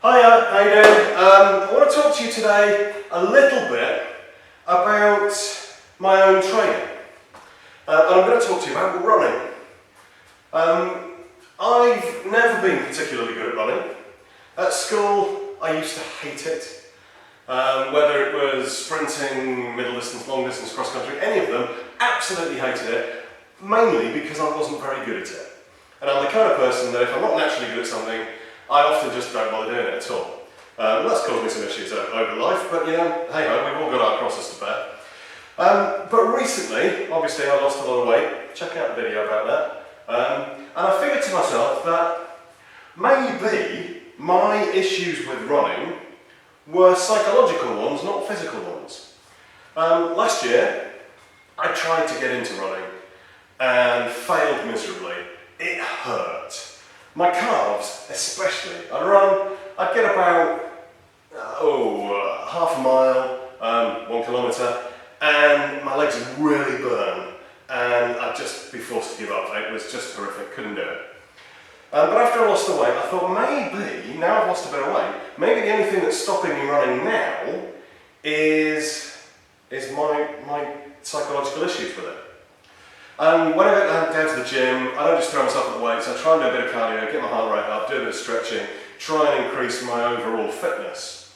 Hiya, how you doing? I want to talk to you today a little bit about my own training. And I'm going to talk to you about running. I've never been particularly good at running. At school, I used to hate it. Whether it was sprinting, middle distance, long distance, cross country, any of them, absolutely hated it, mainly because I wasn't very good at it. And I'm the kind of person that if I'm not naturally good at something, I often just don't bother doing it at all. That's caused me some issues over life, but you know, hey ho, we've all got our crosses to bear. But recently, obviously I lost a lot of weight, check out the video about that, and I figured to myself that maybe my issues with running were psychological ones, not physical ones. Last year, I tried to get into running and failed miserably. It hurt. My calves, especially. I'd get about, half a mile, 1 kilometre, and my legs would really burn, and I'd just be forced to give up. It was just horrific, couldn't do it. But after I lost the weight, I thought maybe, now I've lost a bit of weight, maybe the only thing that's stopping me running now is my psychological issues with it. When I get down to the gym, I don't just throw myself at the weights, I try and do a bit of cardio, get my heart rate up, do a bit of stretching, try and increase my overall fitness.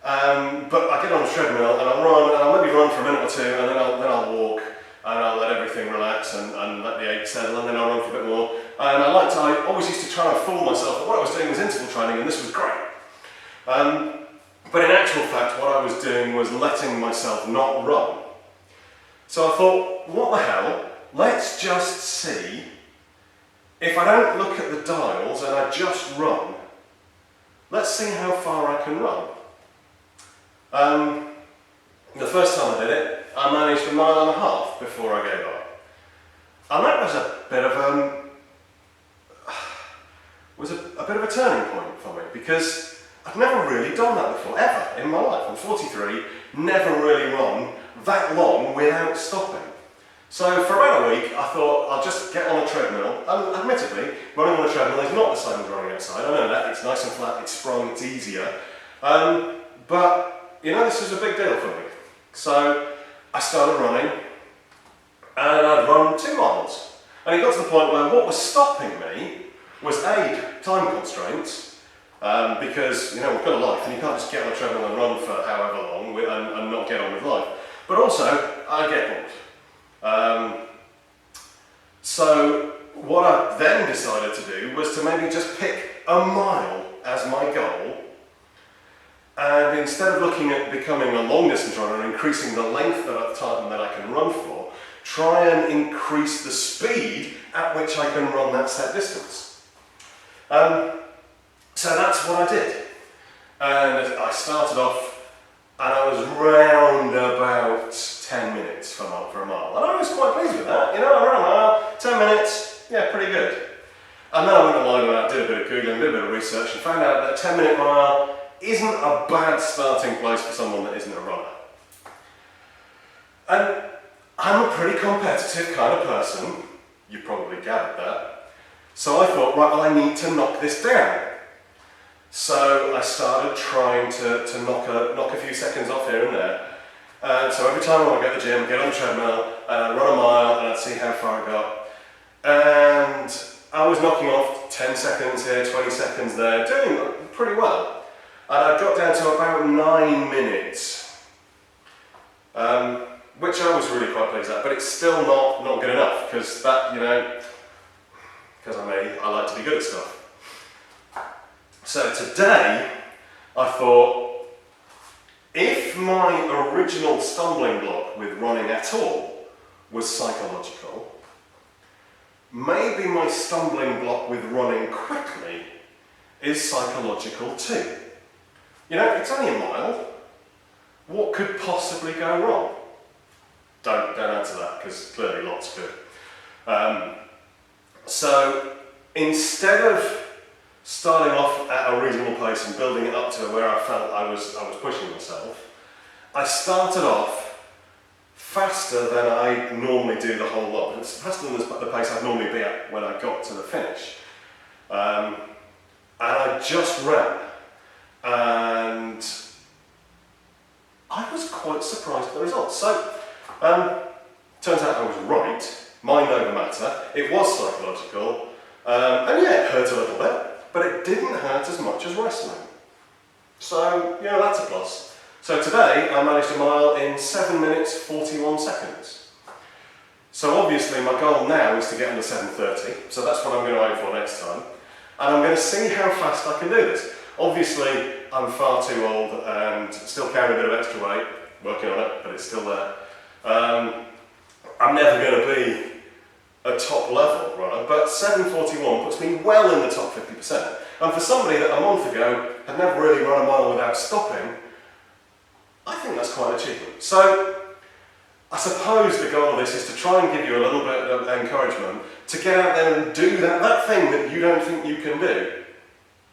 But I get on the treadmill and I'll maybe run for a minute or two, and then I'll walk, and I'll let everything relax and let the ache settle, and then I'll run for a bit more. And I always used to try and fool myself that what I was doing was interval training, and this was great. But in actual fact, what I was doing was letting myself not run. So I thought, what the hell? Let's just see, if I don't look at the dials and I just run, let's see how far I can run. The first time I did it, I managed 1.5 miles before I gave up. And that was a bit of a turning point for me, because I've never really done that before, ever in my life. I'm 43, never really run that long without stopping. So for about a week, I thought I'll just get on a treadmill. Admittedly, running on a treadmill is not the same as running outside. I know that, it's nice and flat, it's sprung, it's easier. But, you know, this is a big deal for me. So I started running, and I'd run 2 miles. And it got to the point where what was stopping me was A, time constraints, because, you know, we've got a life, and you can't just get on a treadmill and run for however long and not get on with life. But also, I get bored. So what I then decided to do was to maybe just pick 1 mile as my goal, and instead of looking at becoming a long distance runner and increasing the length of time that I can run for, try and increase the speed at which I can run that set distance. So that's what I did, and I started off and I was round about 10 minutes for a mile. And I was quite pleased with that, you know, I ran a mile, 10 minutes, yeah, pretty good. And then I went online and did a bit of Googling, did a bit of research, and found out that a 10-minute mile isn't a bad starting place for someone that isn't a runner. And I'm a pretty competitive kind of person, you probably gathered that. So I thought, right, well, I need to knock this down. So I started trying to knock a few seconds off here and there. And so every time I would go to the gym, get on the treadmill, and I'd run a mile, and I'd see how far I got. And I was knocking off 10 seconds here, 20 seconds there, doing pretty well. And I got down to about 9 minutes, which I was really quite pleased at, but it's still not good enough, because that, you know, because I like to be good at stuff. So today, I thought, if my original stumbling block with running at all was psychological, maybe my stumbling block with running quickly is psychological too. You know, it's only 1 mile. What could possibly go wrong? Don't answer that, because clearly lots could. So instead of starting off at a reasonable pace and building it up to where I felt I was pushing myself, I started off faster than I normally do the whole lot. It's faster than the pace I'd normally be at when I got to the finish. And I just ran. and I was quite surprised at the results. So, turns out I was right, mind over matter, it was psychological, and yeah, it hurt a little bit, but it didn't hurt as much as wrestling. So, you know, that's a plus. So today I managed a mile in 7 minutes 41 seconds. So obviously my goal now is to get under 7:30, so that's what I'm going to aim for next time. And I'm going to see how fast I can do this. Obviously I'm far too old and still carry a bit of extra weight, working on it, but it's still there. I'm never going to be a top level runner, but 7:41 puts me well in the top 50%. And for somebody that a month ago had never really run a mile without stopping, I think that's quite an achievement. So I suppose the goal of this is to try and give you a little bit of encouragement to get out there and do that thing that you don't think you can do.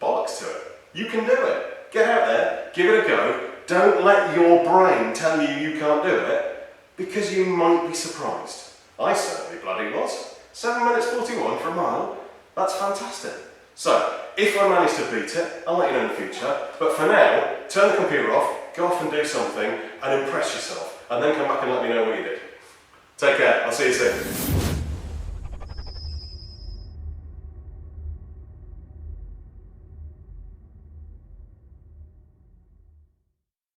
Bollocks to it. You can do it. Get out there, give it a go. Don't let your brain tell you you can't do it, because you might be surprised. I certainly bloody was. 7 minutes 41 for a mile. That's fantastic. So, if I manage to beat it, I'll let you know in the future. But for now, turn the computer off, go off and do something, and impress yourself. And then come back and let me know what you did.